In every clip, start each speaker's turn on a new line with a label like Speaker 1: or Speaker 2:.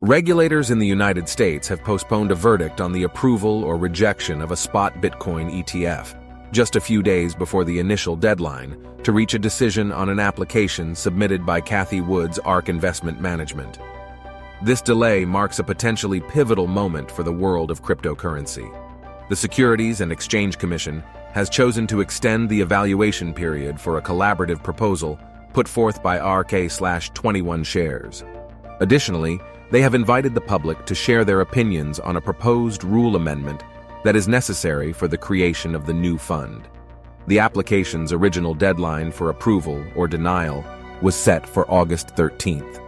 Speaker 1: Regulators in the United States have postponed a verdict on the approval or rejection of a spot Bitcoin ETF, just a few days before the initial deadline to reach a decision on an application submitted by Cathie Wood's ARK Investment Management. This delay marks a potentially pivotal moment for the world of cryptocurrency. The Securities and Exchange Commission has chosen to extend the evaluation period for a collaborative proposal put forth by RK/21 shares. Additionally, they have invited the public to share their opinions on a proposed rule amendment that is necessary for the creation of the new fund. The application's original deadline for approval or denial was set for August 13th.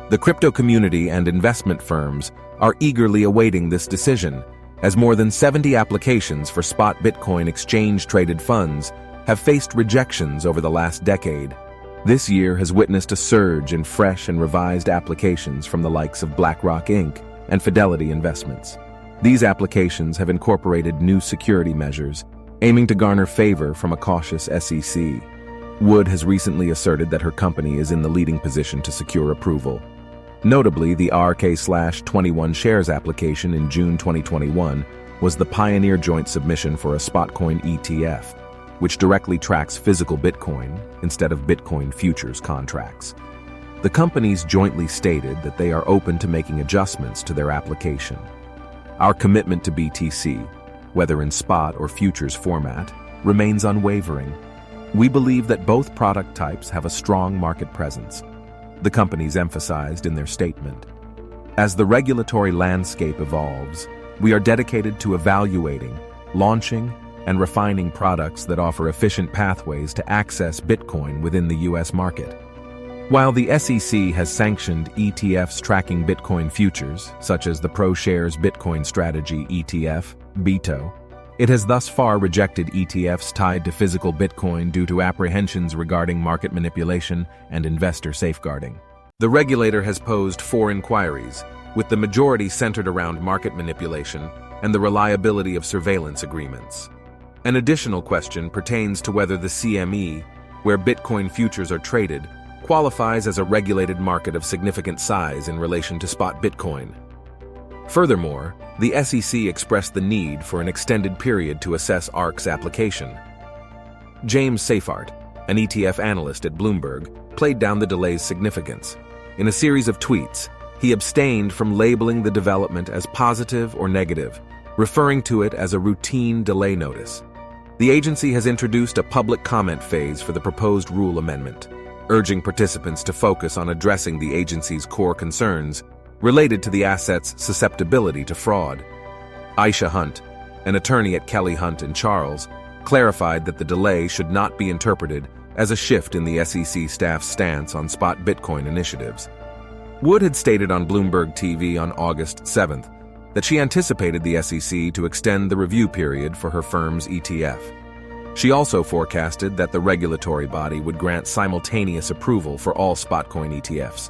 Speaker 1: The crypto community and investment firms are eagerly awaiting this decision, as more than 70 applications for spot Bitcoin exchange-traded funds have faced rejections over the last decade. This year has witnessed a surge in fresh and revised applications from the likes of BlackRock Inc. and Fidelity Investments. These applications have incorporated new security measures, aiming to garner favor from a cautious SEC. Wood has recently asserted that her company is in the leading position to secure approval. Notably, the RK/21 shares application in June 2021 was the pioneer joint submission for a spotcoin ETF, which directly tracks physical Bitcoin instead of Bitcoin futures contracts. The companies jointly stated that they are open to making adjustments to their application. Our commitment to BTC, whether in spot or futures format, remains unwavering. We believe that both product types have a strong market presence, the companies emphasized in their statement. As the regulatory landscape evolves, we are dedicated to evaluating, launching, and refining products that offer efficient pathways to access Bitcoin within the U.S. market. While the SEC has sanctioned ETFs tracking Bitcoin futures, such as the ProShares Bitcoin Strategy ETF, BITO, it has thus far rejected ETFs tied to physical Bitcoin due to apprehensions regarding market manipulation and investor safeguarding. The regulator has posed 4 inquiries, with the majority centered around market manipulation and the reliability of surveillance agreements. An additional question pertains to whether the CME, where Bitcoin futures are traded, qualifies as a regulated market of significant size in relation to spot Bitcoin. Furthermore, the SEC expressed the need for an extended period to assess ARK's application. James Seyffart, an ETF analyst at Bloomberg, played down the delay's significance. In a series of tweets, he abstained from labeling the development as positive or negative, referring to it as a routine delay notice. The agency has introduced a public comment phase for the proposed rule amendment, urging participants to focus on addressing the agency's core concerns related to the asset's susceptibility to fraud. Aisha Hunt, an attorney at Kelly Hunt and Charles, clarified that the delay should not be interpreted as a shift in the SEC staff's stance on spot Bitcoin initiatives. Wood had stated on Bloomberg TV on August 7th that she anticipated the SEC to extend the review period for her firm's ETF. She also forecasted that the regulatory body would grant simultaneous approval for all spotcoin ETFs.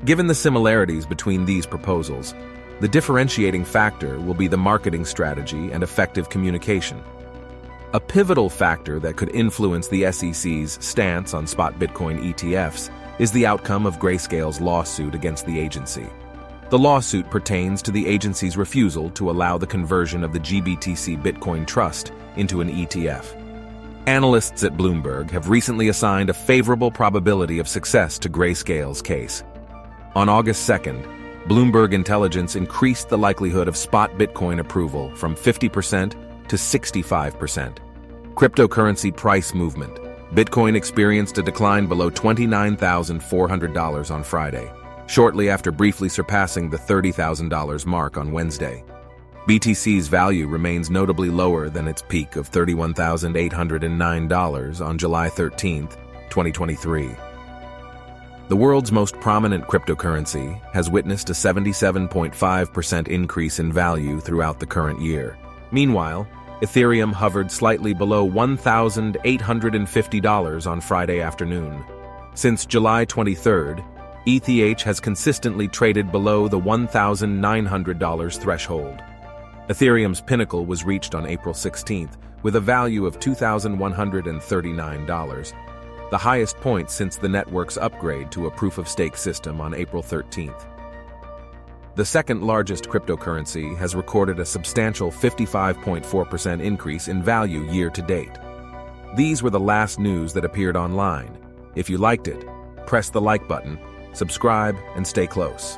Speaker 1: Given the similarities between these proposals, the differentiating factor will be the marketing strategy and effective communication. A pivotal factor that could influence the SEC's stance on spot Bitcoin ETFs is the outcome of Grayscale's lawsuit against the agency. The lawsuit pertains to the agency's refusal to allow the conversion of the GBTC Bitcoin Trust into an ETF. Analysts at Bloomberg have recently assigned a favorable probability of success to Grayscale's case. On August 2nd, Bloomberg Intelligence increased the likelihood of spot Bitcoin approval from 50% to 65%. Cryptocurrency price movement. Bitcoin experienced a decline below $29,400 on Friday, shortly after briefly surpassing the $30,000 mark on Wednesday. BTC's value remains notably lower than its peak of $31,809 on July 13, 2023. The world's most prominent cryptocurrency has witnessed a 77.5% increase in value throughout the current year. Meanwhile, Ethereum hovered slightly below $1,850 on Friday afternoon. Since July 23rd, ETH has consistently traded below the $1,900 threshold. Ethereum's pinnacle was reached on April 16th with a value of $2,139, the highest point since the network's upgrade to a proof-of-stake system on April 13th. The second largest cryptocurrency has recorded a substantial 55.4% increase in value year to date. These were the last news that appeared online. If you liked it, press the like button, subscribe, and stay close.